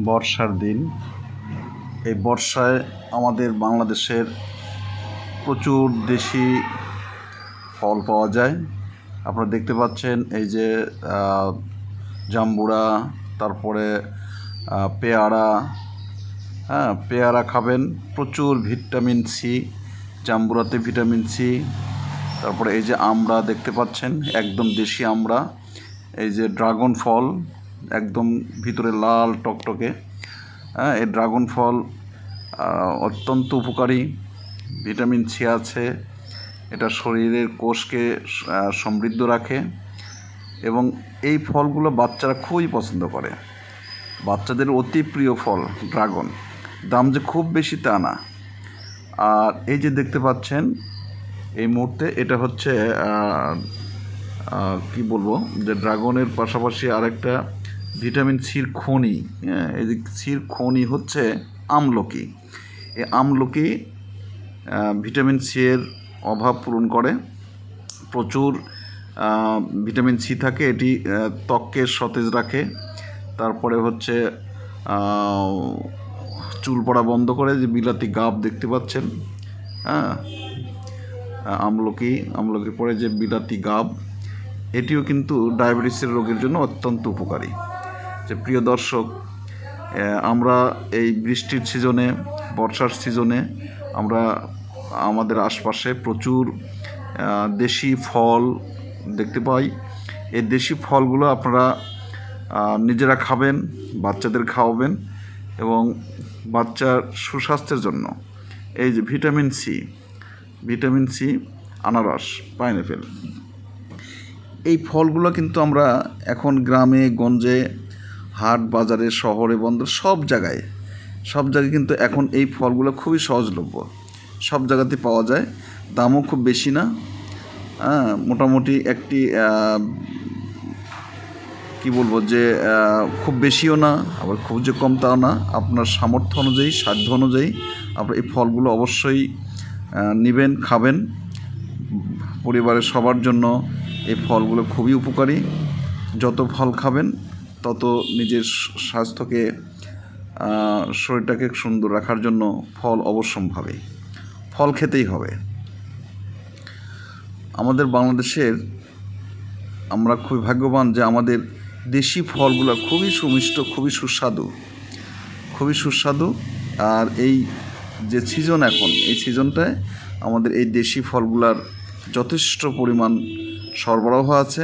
বর্ষার দিন। এই বর্ষায় আমাদের বাংলাদেশের প্রচুর দেশি ফল পাওয়া যায়। আপনারা দেখতে পাচ্ছেন এই যে জাম্বুরা, তারপরে পেয়ারা। পেয়ারা খাবেন, প্রচুর ভিটামিন সি, জাম্বুরাতে ভিটামিন সি। তারপরে এই যে আমড়া দেখতে পাচ্ছেন, একদম দেশি আমড়া। এই যে ড্রাগন ফল, একদম ভিতরে লাল টকটকে। এই ড্রাগন ফল অত্যন্ত উপকারী, ভিটামিন সি আছে। এটা শরীরের কোষকে সমৃদ্ধ রাখে এবং এই ফলগুলো বাচ্চারা খুবই পছন্দ করে। বাচ্চাদের অতি প্রিয় ফল ড্রাগন। দাম যে খুব বেশি তা না। আর এই যে দেখতে পাচ্ছেন এই মুহূর্তে, এটা হচ্ছে কি বলবো, যে ড্রাগনের পাশাপাশি আরেকটা ভিটামিন সির খনি। এই যে সির খনি হচ্ছে আমলকি। এই আমলকি ভিটামিন সি এর অভাব পূরণ করে। প্রচুর ভিটামিন সি থাকে, এটি ত্বককে সতেজ রাখে। তারপরে হচ্ছে চুল পড়া বন্ধ করে। যে বিলাতি গাব দেখতে পাচ্ছেন, আমলকি পরে যে বিলাতি গাব, এটিও কিন্তু ডায়াবেটিসের রোগের জন্য অত্যন্ত উপকারী। যে প্রিয় দর্শক, আমরা এই বৃষ্টির সিজনে, বর্ষার সিজনে আমরা আমাদের আশপাশে প্রচুর দেশি ফল দেখতে পাই। এই দেশি ফলগুলো আপনারা নিজেরা খাবেন, বাচ্চাদের খাওয়াবেন এবং বাচ্চার সুস্বাস্থ্যের জন্য এই যে ভিটামিন সি, আনারস, পাইনঅ্যাপেল, এই ফলগুলো কিন্তু আমরা এখন গ্রামে গঞ্জে, হাট বাজারে, শহরে বন্দর সব জায়গায় কিন্তু এখন এই ফলগুলো খুবই সহজলভ্য, সব জায়গাতে পাওয়া যায়। দামও খুব বেশি না। মোটামুটি একটি কি বলবো, যে খুব বেশিও না, আবার খুব যে কম তাও না। আপনার সামর্থ্য অনুযায়ী, সাধ্য অনুযায়ী আপনার এই ফলগুলো অবশ্যই নেবেন, খাবেন। পরিবারের সবার জন্য এই ফলগুলো খুবই উপকারী। যত ফল খাবেন তত নিজের স্বাস্থ্যকে, শরীরটাকে সুন্দর রাখার জন্য ফল অবশ্যম্ভাবী, ফল খেতেই হবে। আমাদের বাংলাদেশের আমরা খুবই ভাগ্যবান যে আমাদের দেশি ফলগুলো খুবই সুমিষ্ট, খুবই সুস্বাদু। আর এই যে সিজন, এখন এই সিজনটায় আমাদের এই দেশি ফলগুলার যথেষ্ট পরিমাণ সরবরাহ আছে।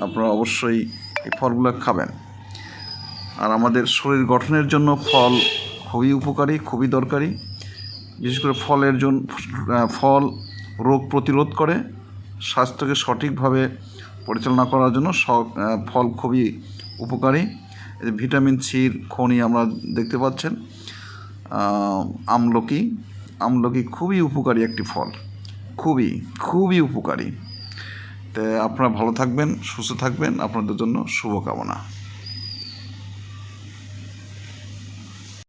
আপনারা অবশ্যই এই ফলগুলো খাবেন। আর আমাদের শরীর গঠনের জন্য ফল খুবই উপকারী, খুবই দরকারি। বিশেষ করে ফল রোগ প্রতিরোধ করে, স্বাস্থ্যকে সঠিকভাবে পরিচালনা করার জন্য ফল খুবই উপকারী। ভিটামিন সির খনি আমরা দেখতে পাচ্ছেন। আমলকি খুবই উপকারী একটি ফল, খুবই উপকারী। তো আপনারা ভালো থাকবেন, সুস্থ থাকবেন, আপনাদের জন্য শুভকামনা।